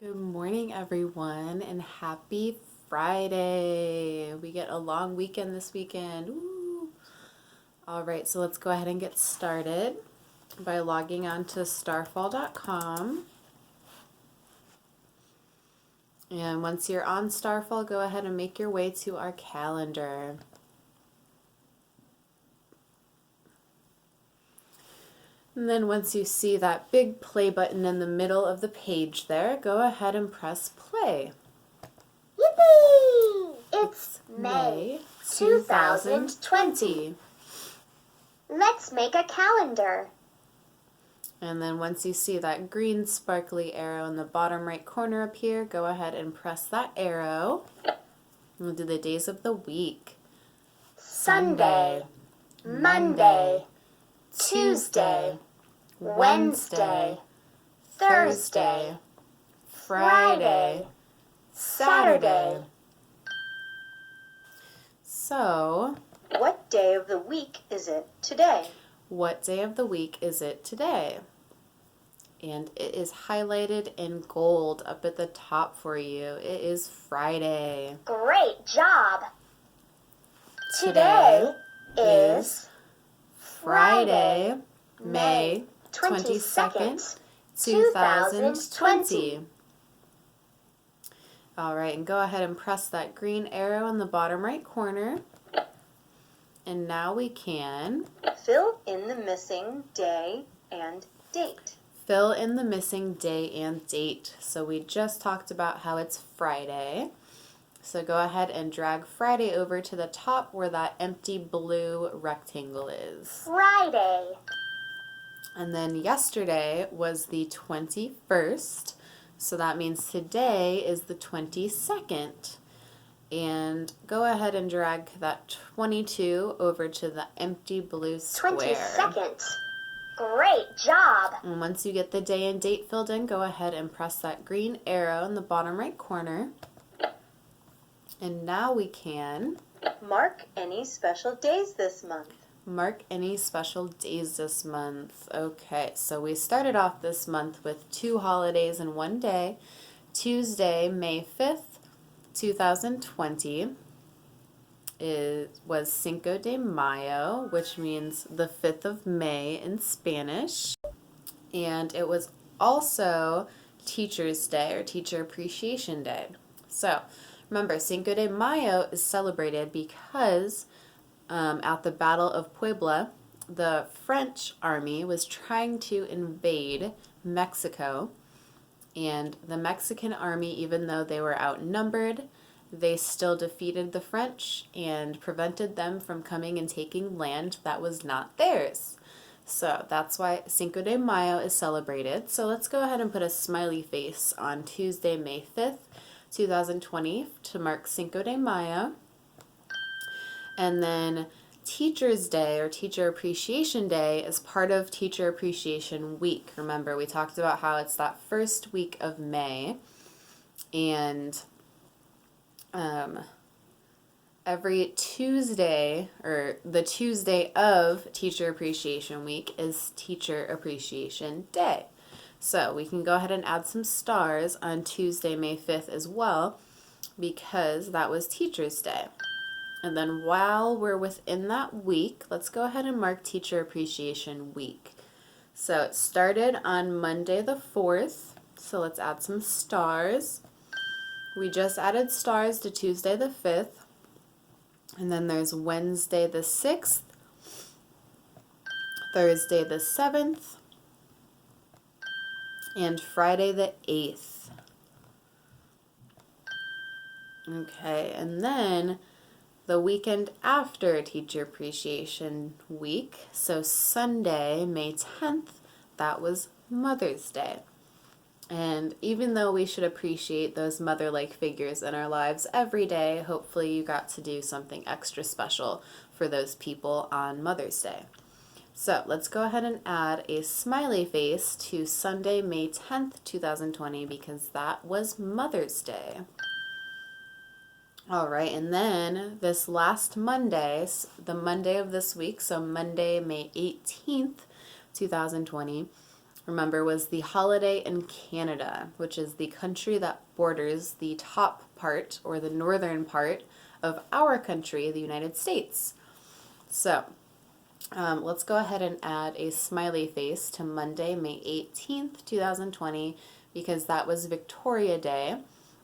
Good morning, everyone, and happy Friday. We get a long weekend this weekend. Woo. All right, so let's go ahead and get started by logging on to starfall.com. And once you're on Starfall, go ahead and make your way to our calendar. And then once you see that big play button in the middle of the page there, go ahead and press play. Yippee! It's May 2020. Let's make a calendar. And then once you see that green sparkly arrow in the bottom right corner up here, go ahead and press that arrow. And we'll do the days of the week. Sunday, Monday, Tuesday, Wednesday, Thursday, Friday, Saturday. So, What day of the week is it today? what day of the week is it today? And it is highlighted in gold up at the top for you. It is Friday. Great job! Today is Friday, May 22nd, 2020. All right, and go ahead and press that green arrow in the bottom right corner. And now we can Fill in the missing day and date. fill in the missing day and date. So we just talked about how it's Friday. So go ahead and drag Friday over to the top where that empty blue rectangle is. Friday. And then yesterday was the 21st. So that means today is the 22nd. And go ahead and drag that 22 over to the empty blue square. 22nd. Great job! And once you get the day and date filled in, go ahead and press that green arrow in the bottom right corner. And now we can Mark any special days this month. mark any special days this month. Okay, so we started off this month with 2 holidays in one day. Tuesday, May 5th, 2020 was Cinco de Mayo, which means the 5th of May in Spanish. And it was also Teacher's Day or Teacher Appreciation Day. So remember, Cinco de Mayo is celebrated because at the Battle of Puebla, the French army was trying to invade Mexico. And the Mexican army, even though they were outnumbered, they still defeated the French and prevented them from coming and taking land that was not theirs. So that's why Cinco de Mayo is celebrated. So let's go ahead and put a smiley face on Tuesday, May 5th, 2020 to mark Cinco de Mayo. And then Teacher's Day or Teacher Appreciation Day is part of Teacher Appreciation Week. Remember, we talked about how it's that first week of May, and every Tuesday, or the Tuesday of Teacher Appreciation Week, is Teacher Appreciation Day. So we can go ahead and add some stars on Tuesday, May 5th as well, because that was Teacher's Day. And then while we're within that week, let's go ahead and mark Teacher Appreciation Week. So it started on Monday the 4th, so let's add some stars. We just added stars to Tuesday the 5th, and then there's Wednesday the 6th, Thursday the 7th, and Friday the 8th. Okay, and then the weekend after Teacher Appreciation Week, so Sunday, May 10th, that was Mother's Day. And even though we should appreciate those mother-like figures in our lives every day, hopefully you got to do something extra special for those people on Mother's Day. So let's go ahead and add a smiley face to Sunday, May 10th, 2020, because that was Mother's Day. All right, and then this last Monday, the Monday of this week, so Monday, May 18th, 2020, remember, was the holiday in Canada, which is the country that borders the top part or the northern part of our country, the United States. So let's go ahead and add a smiley face to Monday, May 18th, 2020, because that was Victoria Day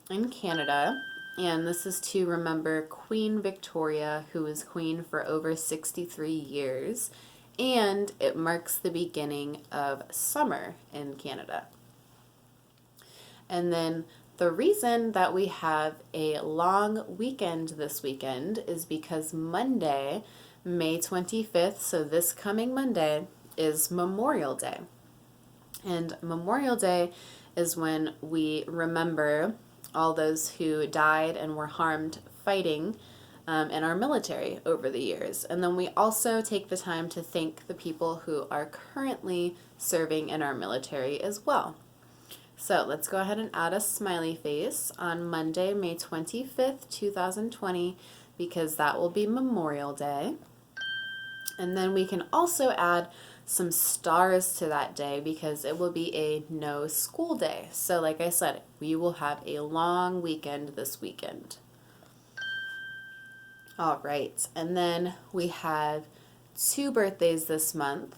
in Canada. And this is to remember Queen Victoria, who was queen for over 63 years. And it marks the beginning of summer in Canada. And then the reason that we have a long weekend this weekend is because Monday, May 25th, so this coming Monday, is Memorial Day. And Memorial Day is when we remember all those who died and were harmed fighting in our military over the years. And then we also take the time to thank the people who are currently serving in our military as well. So let's go ahead and add a smiley face on Monday, May 25th, 2020, because that will be Memorial Day. And then we can also add some stars to that day because it will be a no school day. So like I said, we will have a long weekend this weekend. All right, and then we have 2 birthdays this month.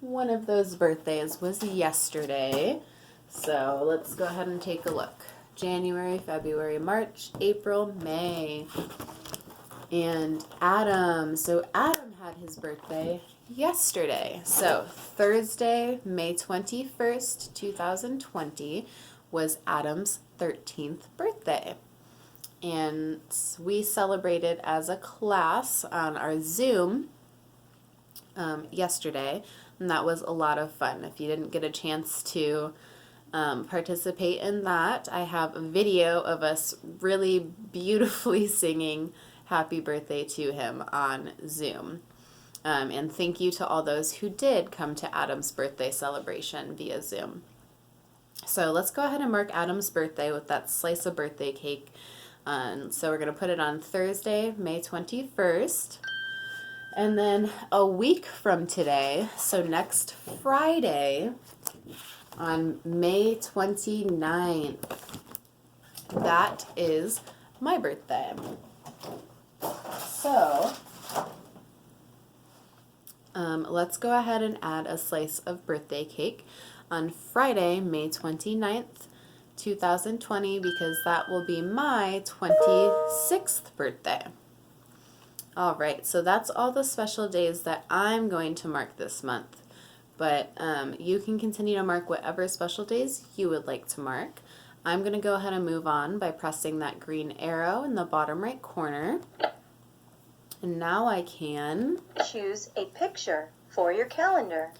One of those birthdays was yesterday. So let's go ahead and take a look. January, February, March, April, May. And Adam. So Adam had his birthday yesterday. So Thursday, May 21st, 2020 was Adam's 13th birthday. And we celebrated as a class on our Zoom yesterday, and that was a lot of fun. If you didn't get a chance to participate in that, I have a video of us really beautifully singing happy birthday to him on Zoom. And thank you to all those who did come to Adam's birthday celebration via Zoom. So let's go ahead and mark Adam's birthday with that slice of birthday cake. So we're going to put it on Thursday, May 21st. And then a week from today, so next Friday, on May 29th, that is my birthday. So let's go ahead and add a slice of birthday cake on Friday, May 29th, 2020, because that will be my 26th birthday. All right, so that's all the special days that I'm going to mark this month. But you can continue to mark whatever special days you would like to mark. I'm going to go ahead and move on by pressing that green arrow in the bottom right corner. And now I can choose a picture for your calendar.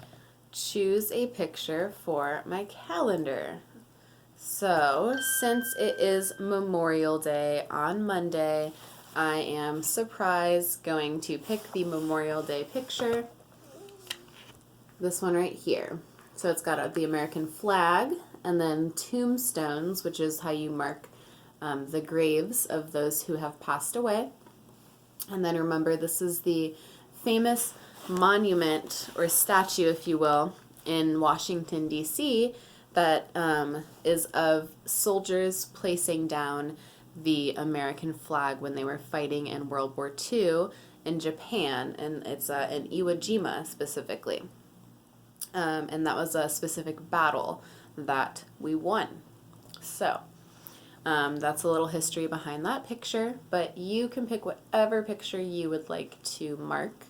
Choose a picture for my calendar. So, since it is Memorial Day on Monday, I am going to pick the Memorial Day picture. This one right here. So it's got the American flag and then tombstones, which is how you mark the graves of those who have passed away. And then remember, this is the famous monument or statue, if you will, in Washington, D.C. that is of soldiers placing down the American flag when they were fighting in World War II in Japan, and it's in Iwo Jima specifically. And that was a specific battle that we won. So that's a little history behind that picture, but you can pick whatever picture you would like to mark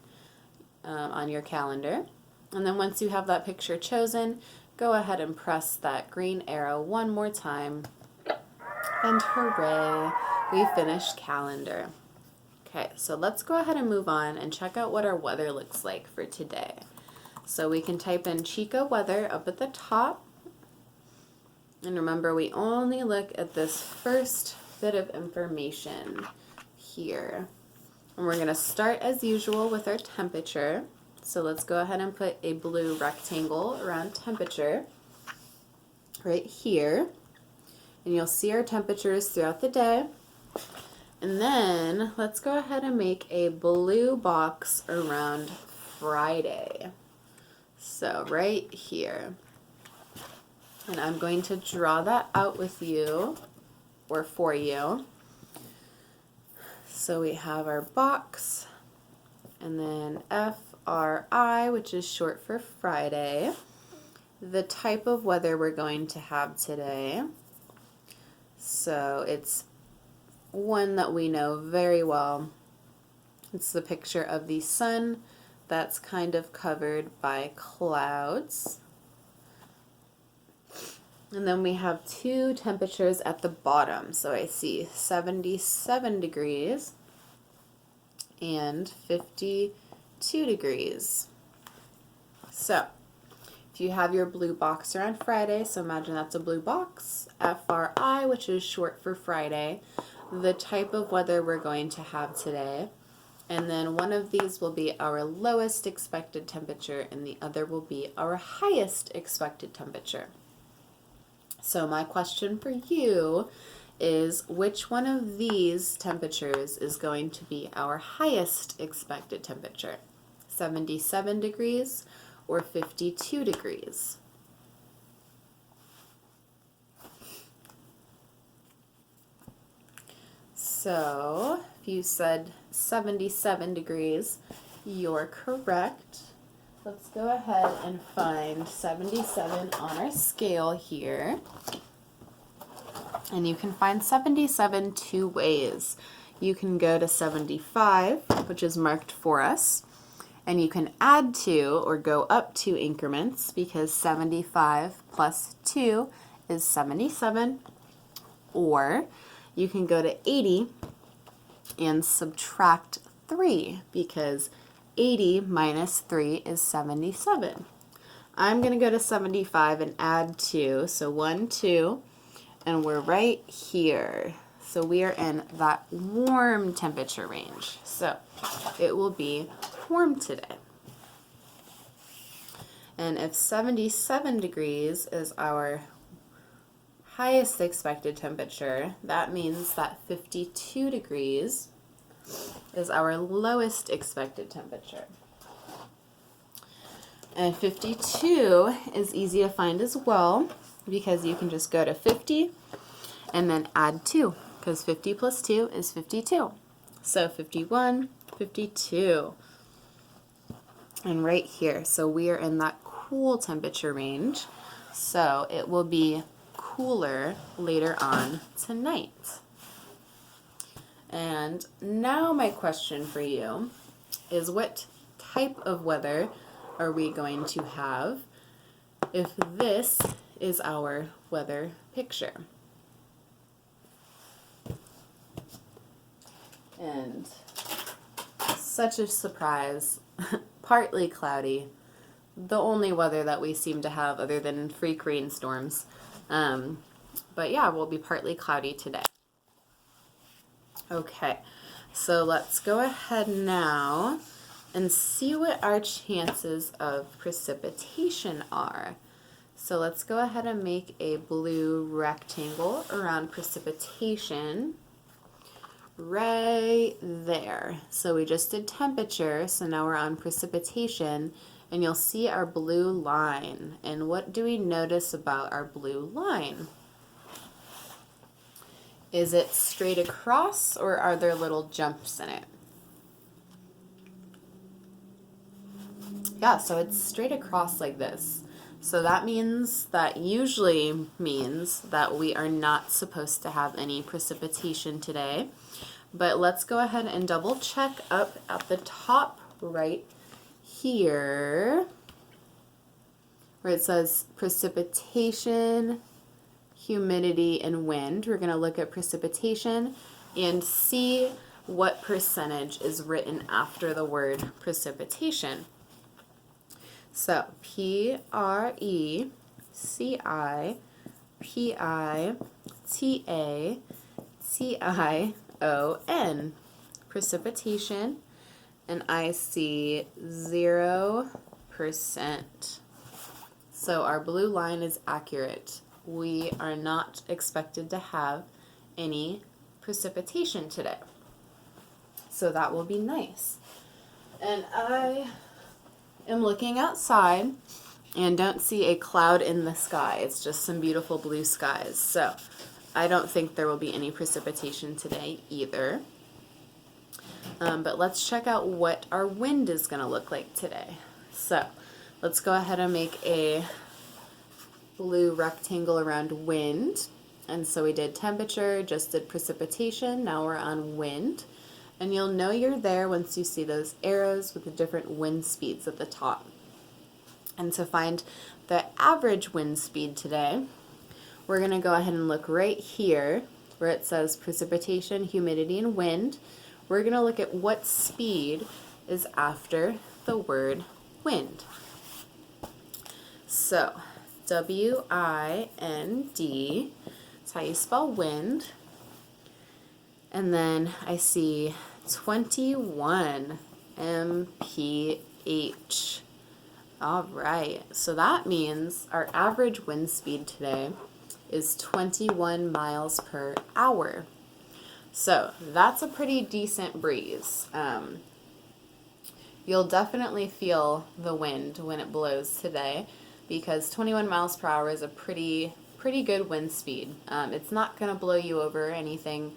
on your calendar. And then once you have that picture chosen, go ahead and press that green arrow one more time. And hooray, we finished calendar. Okay, so let's go ahead and move on and check out what our weather looks like for today. So we can type in Chico weather up at the top. And remember, we only look at this first bit of information here. And we're going to start as usual with our temperature. So let's go ahead and put a blue rectangle around temperature right here. And you'll see our temperatures throughout the day. And then let's go ahead and make a blue box around Friday. So right here. And I'm going to draw that out with you, or for you. So we have our box, and then FRI, which is short for Friday. The type of weather we're going to have today. So it's one that we know very well. It's the picture of the sun that's kind of covered by clouds. And then we have two temperatures at the bottom. So I see 77 degrees and 52 degrees. So if you have your blue box around Friday, so imagine that's a blue box, FRI, which is short for Friday, the type of weather we're going to have today. And then one of these will be our lowest expected temperature and the other will be our highest expected temperature. So my question for you is, which one of these temperatures is going to be our highest expected temperature? 77 degrees or 52 degrees? So if you said 77 degrees, you're correct. Let's go ahead and find 77 on our scale here. And you can find 77 two ways. You can go to 75, which is marked for us, and you can add 2 or go up 2 increments because 75 plus 2 is 77. Or you can go to 80 and subtract 3 because 80 minus 3 is 77. I'm going to go to 75 and add 2. So 1, 2, and we're right here. So we are in that warm temperature range. So it will be warm today. And if 77 degrees is our highest expected temperature, that means that 52 degrees is our lowest expected temperature. And 52 is easy to find as well because you can just go to 50 and then add 2 because 50 plus 2 is 52. So 51, 52. And right here, so we are in that cool temperature range. So it will be cooler later on tonight. And now my question for you is, what type of weather are we going to have if this is our weather picture? And such a surprise, partly cloudy, the only weather that we seem to have other than freak rainstorms. But yeah, we'll be partly cloudy today. Okay, so let's go ahead now and see what our chances of precipitation are. So let's go ahead and make a blue rectangle around precipitation right there. So we just did temperature, so now we're on precipitation, and you'll see our blue line. And what do we notice about our blue line? Is it straight across or are there little jumps in it? Yeah, so it's straight across like this. So that usually means that we are not supposed to have any precipitation today. But let's go ahead and double check up at the top right here where it says precipitation, humidity, and wind. We're going to look at precipitation and see what percentage is written after the word precipitation. So precipitation, precipitation, and I see 0%. So our blue line is accurate. We are not expected to have any precipitation today. So that will be nice. And I am looking outside, and don't see a cloud in the sky. It's just some beautiful blue skies. So I don't think there will be any precipitation today either. But let's check out what our wind is going to look like today. So let's go ahead and make a blue rectangle around wind. And so we did temperature, just did precipitation, now we're on wind. And you'll know you're there once you see those arrows with the different wind speeds at the top. And to find the average wind speed today, we're going to go ahead and look right here where it says precipitation, humidity, and wind. We're going to look at what speed is after the word wind. So, W-I-N-D, that's how you spell wind. And then I see 21 mph. All right, so that means our average wind speed today is 21 miles per hour. So that's a pretty decent breeze. You'll definitely feel the wind when it blows today because 21 miles per hour is a pretty good wind speed. It's not going to blow you over or anything,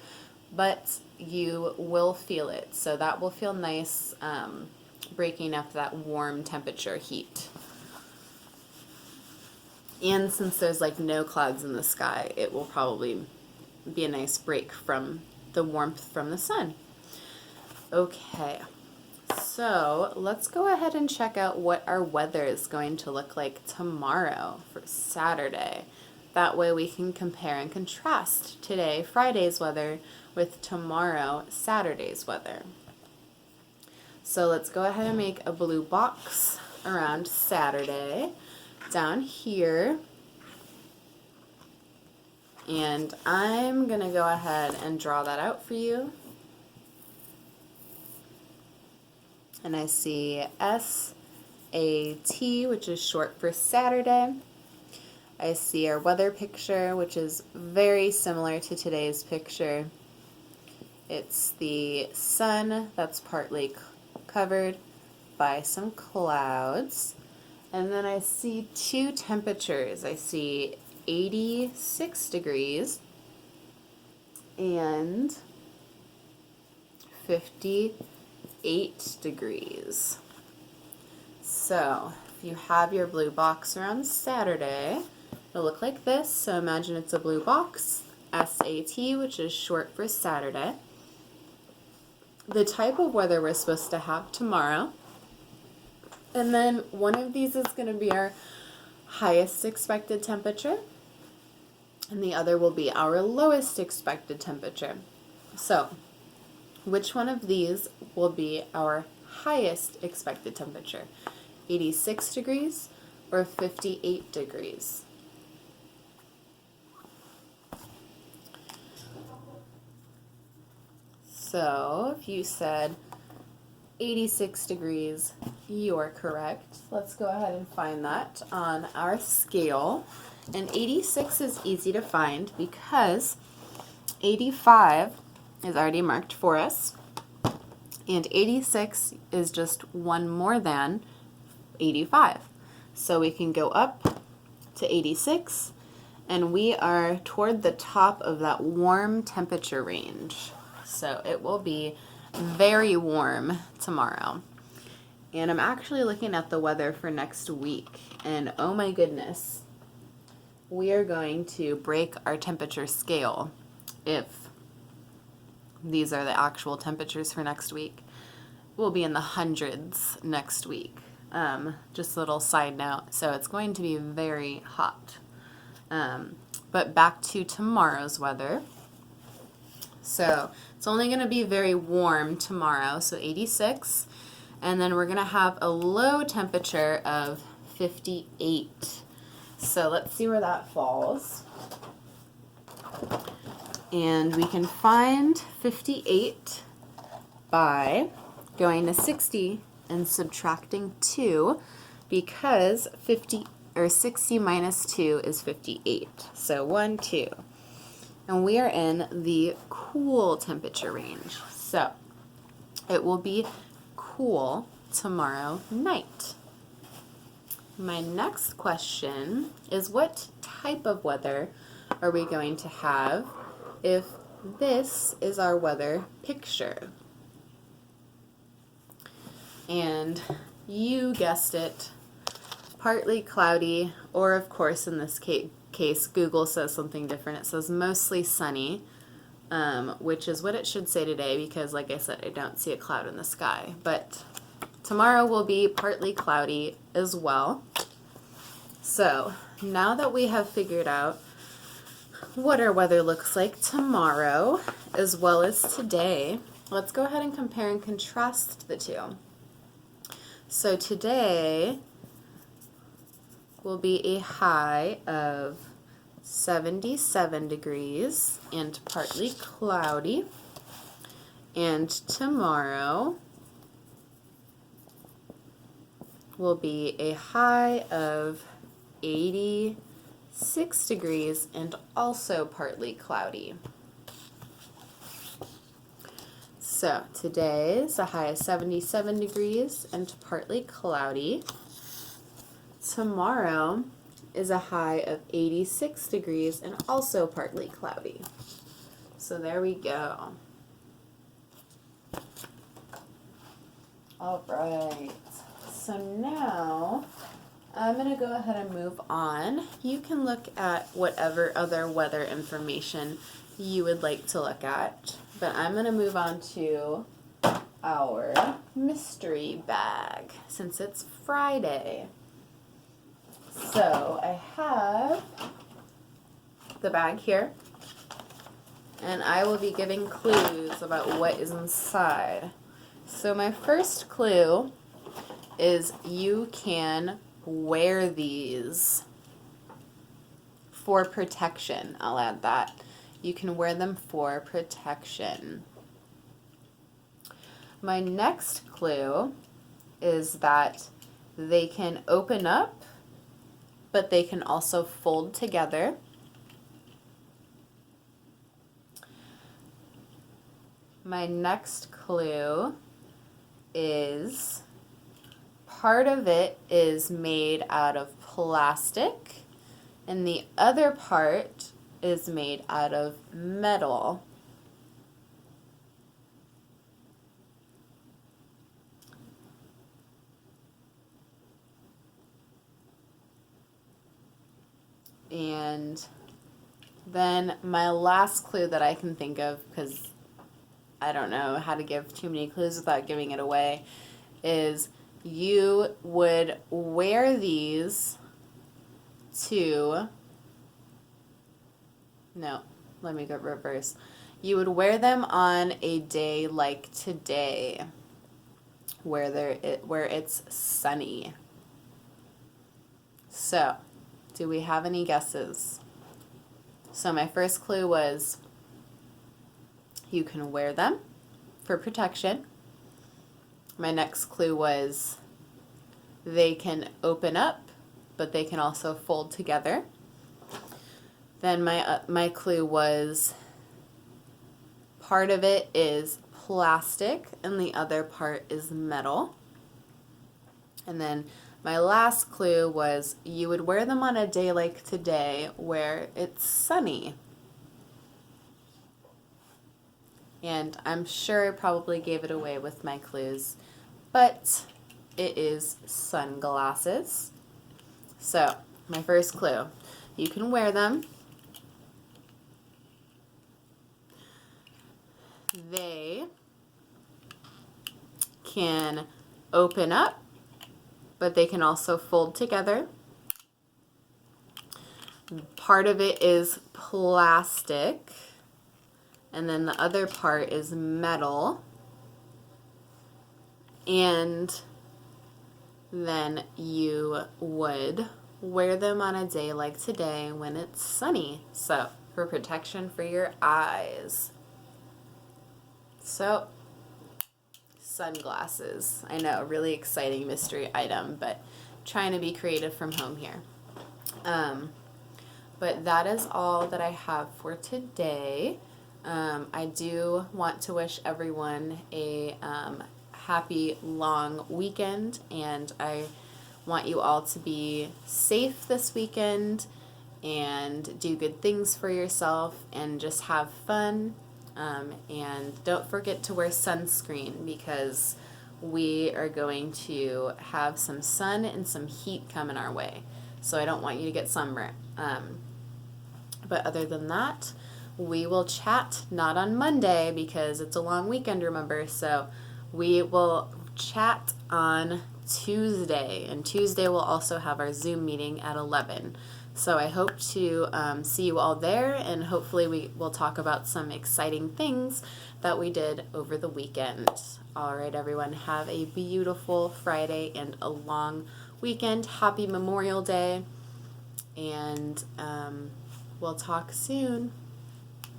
but you will feel it. So that will feel nice, breaking up that warm temperature heat. And since there's like no clouds in the sky, it will probably be a nice break from the warmth from the sun. Okay, so let's go ahead and check out what our weather is going to look like tomorrow for Saturday. That way we can compare and contrast today, Friday's weather, with tomorrow, Saturday's weather. So let's go ahead and make a blue box around Saturday down here. And I'm going to go ahead and draw that out for you. And I see S-A-T, which is short for Saturday. I see our weather picture, which is very similar to today's picture. It's the sun that's partly covered by some clouds. And then I see two temperatures. I see 86 degrees and 58 degrees. So if you have your blue box around Saturday, it'll look like this. So imagine it's a blue box, S-A-T, which is short for Saturday. The type of weather we're supposed to have tomorrow. And then one of these is going to be our highest expected temperature, and the other will be our lowest expected temperature. So, which one of these will be our highest expected temperature? 86 degrees or 58 degrees? So, if you said 86 degrees, you're correct. Let's go ahead and find that on our scale. And 86 is easy to find because 85 is already marked for us. And 86 is just one more than 85. So we can go up to 86, and we are toward the top of that warm temperature range. So it will be very warm tomorrow. And I'm actually looking at the weather for next week, and oh my goodness, we are going to break our temperature scale if these are the actual temperatures for next week. We'll be in the hundreds next week. Just a little side note. So it's going to be very hot. But back to tomorrow's weather. So it's only going to be very warm tomorrow, so 86. And then we're going to have a low temperature of 58. So let's see where that falls. And we can find 58 by going to 60 and subtracting 2, because 60 minus 2 is 58. So 1, 2. And we are in the cool temperature range. So it will be cool tomorrow night. My next question is, what type of weather are we going to have if this is our weather picture? And you guessed it, partly cloudy, or of course in this case Google says something different. It says mostly sunny, which is what it should say today because, like I said, I don't see a cloud in the sky. But tomorrow will be partly cloudy as well. So now that we have figured out what our weather looks like tomorrow as well as today, let's go ahead and compare and contrast the two. So today will be a high of 77 degrees and partly cloudy. And tomorrow will be a high of 86 degrees and also partly cloudy. So today's a high of 77 degrees and partly cloudy. Tomorrow is a high of 86 degrees and also partly cloudy. So there we go. All right. So now I'm going to go ahead and move on. You can look at whatever other weather information you would like to look at, but I'm going to move on to our mystery bag since it's Friday. So I have the bag here, and I will be giving clues about what is inside. So my first clue is you can wear these for protection. I'll add that. You can wear them for protection. My next clue is that they can open up, but they can also fold together. My next clue is part of it is made out of plastic and the other part is made out of metal. And then my last clue that I can think of, because I don't know how to give too many clues without giving it away, is you would wear these to, no, let me go reverse. You would wear them on a day like today where it's sunny. So, do we have any guesses? So my first clue was you can wear them for protection. My next clue was they can open up, but they can also fold together. Then my clue was part of it is plastic and the other part is metal. And then my last clue was you would wear them on a day like today where it's sunny. And I'm sure I probably gave it away with my clues, but it is sunglasses. So, my first clue, you can wear them. They can open up, but they can also fold together. Part of it is plastic, and then the other part is metal. And then you would wear them on a day like today when it's sunny. So, for protection for your eyes. So, sunglasses. I know, really exciting mystery item, but trying to be creative from home here. But that is all that I have for today. I do want to wish everyone a happy long weekend, and I want you all to be safe this weekend and do good things for yourself and just have fun. And don't forget to wear sunscreen because we are going to have some sun and some heat coming our way. So I don't want you to get sunburnt. But other than that, we will chat not on Monday because it's a long weekend, remember. So we will chat on Tuesday. And Tuesday we'll also have our Zoom meeting at 11. So I hope to see you all there, and hopefully we will talk about some exciting things that we did over the weekend. All right, everyone, have a beautiful Friday and a long weekend. Happy Memorial Day, and we'll talk soon.